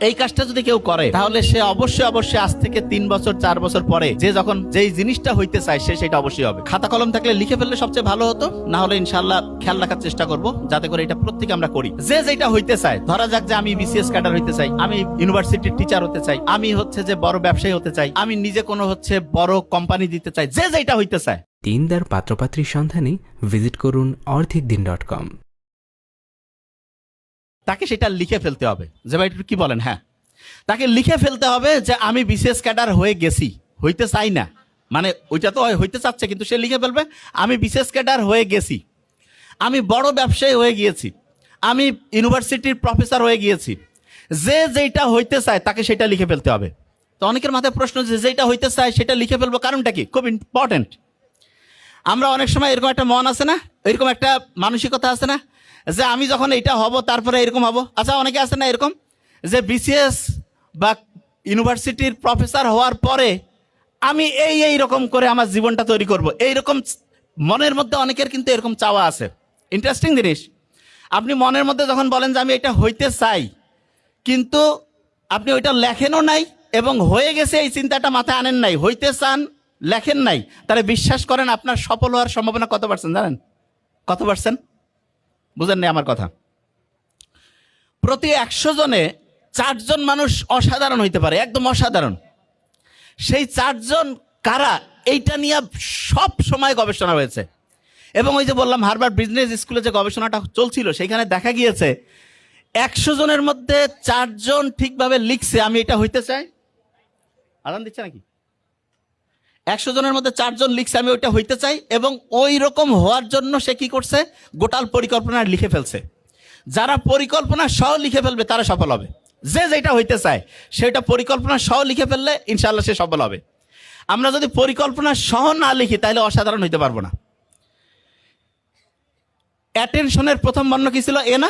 এই কাজটা যদি কেউ করে তাহলে সে অবশ্যই অবশ্যই আজ থেকে 3 বছর 4 বছর পরে যে যখন যেই জিনিসটা হইতে চায় সে সেটা অবশ্যই হবে। খাতা কলম থাকলে লিখে ফেললে সবচেয়ে ভালো হতো, না হলে ইনশাআল্লাহ খেয়াল রাখার চেষ্টা করব যাতে করে এটা প্রত্যেকে আমরা করি। যে যেটা হইতে চায়, ধরা যাক যে আমি বিসিএস ক্যাডার হইতে চাই, আমি ইউনিভার্সিটির টিচার হতে চাই, আমি হচ্ছে যে বড় ব্যবসায়ী হতে চাই, আমি নিজে কোনো হচ্ছে বড় কোম্পানি দিতে চাই, যে যেটা হইতে চায়। দিনদার পাত্রপাত্রীর সন্ধানে ভিজিট করুন orthikdin.com। তাকে সেটা লিখে ফেলতে হবে। যে ভাই কি বলেন? হ্যাঁ, তাকে লিখে ফেলতে হবে যে আমি বিসিএস ক্যাডার হয়ে গেছি, হইতে চাই না, মানে ওইটা তো হইতে চাচ্ছে কিন্তু সে লিখে ফেলবে আমি বিসিএস ক্যাডার হয়ে গেছি, আমি বড় ব্যবসায়ী হয়ে গিয়েছি, আমি ইউনিভার্সিটির প্রফেসর হয়ে গিয়েছি। যে যেটা হইতে চায় তাকে সেটা লিখে ফেলতে হবে। তো অনেকের মাথায় প্রশ্ন, যে যেটা হইতে চায় সেটা লিখে ফেলবো, কারণটা কি? খুব ইম্পর্টেন্ট। আমরা অনেক সময় এরকম একটা মন আছে না, এরকম একটা মানসিকতা আছে না, যে আমি যখন এটা হব তারপরে এরকম হব। আচ্ছা, অনেকে আছে না এরকম, যে বিসিএস বা ইউনিভার্সিটির প্রফেসর হওয়ার পরে আমি এই রকম করে আমার জীবনটা তৈরি করব, এইরকম মনের মধ্যে অনেকের কিন্তু এরকম চাওয়া আছে। ইন্টারেস্টিং জিনিস, আপনি মনের মধ্যে যখন বলেন যে আমি এটা হইতে চাই, কিন্তু আপনি ওইটা লেখেনও নাই এবং হয়ে গেছে এই চিন্তাটা মাথায় আনেন নাই, হইতে চান লেখেন নাই, তাহলে বিশ্বাস করেন আপনার সফল হওয়ার সম্ভাবনা কত পার্সেন্ট জানেন? কত পার্সেন্ট? বুঝেন না আমার কথা? প্রতি 100 জনে 4 জন মানুষ অসাধারণ হইতে পারে, একদম অসাধারণ। সেই 4 জন কারা? এইটা নিয়ে সব সময় গবেষণা হয়েছে। এবং ওই যে বললাম হার্ভার্ড বিজনেস স্কুলে যে গবেষণাটা চলছিল, সেখানে দেখা গিয়েছে 100 জনের মধ্যে 4 জন ঠিকভাবে লিখছে আমি এটা হইতে চাই। আদান দিচ্ছে নাকি? 100 জনের মধ্যে 4 জন লিখছে আমি ওইটা হইতে চাই, এবং ওই রকম হওয়ার জন্য সে কি করছে? গোটাল পরিকল্পনা লিখে ফেলছে। যারা পরিকল্পনা সহ লিখে ফেলবে তারা সফল হবে। যে যেটা হইতে চায় সেটা পরিকল্পনা সহ লিখে ফেললে ইনশাআল্লাহ সে সফল হবে। আমরা যদি পরিকল্পনা সহ না লিখি তাহলে অসাধারণ হইতে পারবো না। অ্যাটেনশনের প্রথম বর্ণ কি ছিল? এ না?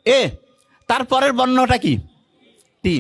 এ। তারপরের বর্ণটা কি? টি।